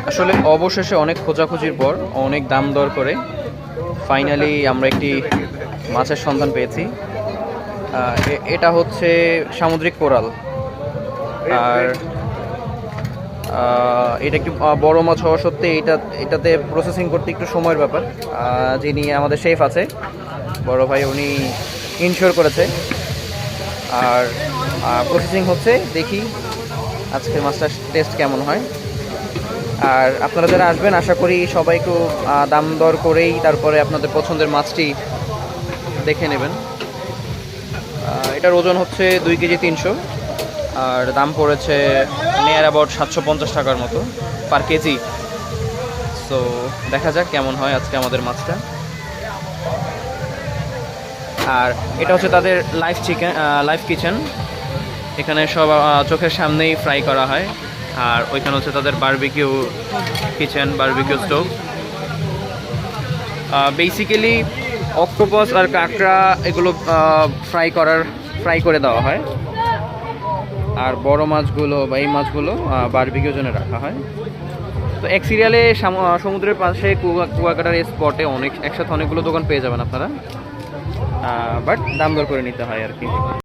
আসলে অবশেষে অনেক খোঁজাখুঁজির পর অনেক দাম দর করে ফাইনালি আমরা একটি মাছের সন্ধান পেয়েছি। এটা হচ্ছে সামুদ্রিক কোরাল। আর এটা একটু বড় মাছ হওয়া সত্ত্বে এটাতে প্রসেসিং করতে একটু সময়ের ব্যাপার। যিনি আমাদের শেফ আছে বড় ভাই, উনি ইনশিওর করেছে। আর প্রসেসিং হচ্ছে, দেখি আজকের মাছটার টেস্ট কেমন হয়। আর আপনারা যারা আসবেন আশা করি সবাই একটু দাম দর করেই তারপরে আপনাদের পছন্দের মাছটি দেখে নেবেন। এটার ওজন হচ্ছে 2 কেজি 300, আর দাম পড়েছে নিয়ার অ্যাবাউট 750 টাকার মতো পার কেজি। সো দেখা যাক কেমন হয় আজকে আমাদের মাছটা। আর এটা হচ্ছে তাদের লাইভ কিচেন। এখানে সব চোখের সামনেই ফ্রাই করা হয়। আর ওইখানে হচ্ছে তাদের barbecue kitchen, barbecue stove. Basically octopus আর কাঁকড়া এগুলো ফ্রাই করে দেওয়া হয়। আর বড় মাছগুলো বা এই মাছগুলো বারবিকিউর জন্য রাখা হয়। তো এক সিরিয়ালে সমুদ্রের পাশে কুয়াকাটার এই স্পটে একসাথে অনেকগুলো দোকান পেয়ে যাবেন আপনারা, বাট দাম দর করে নিতে হয় আর কি।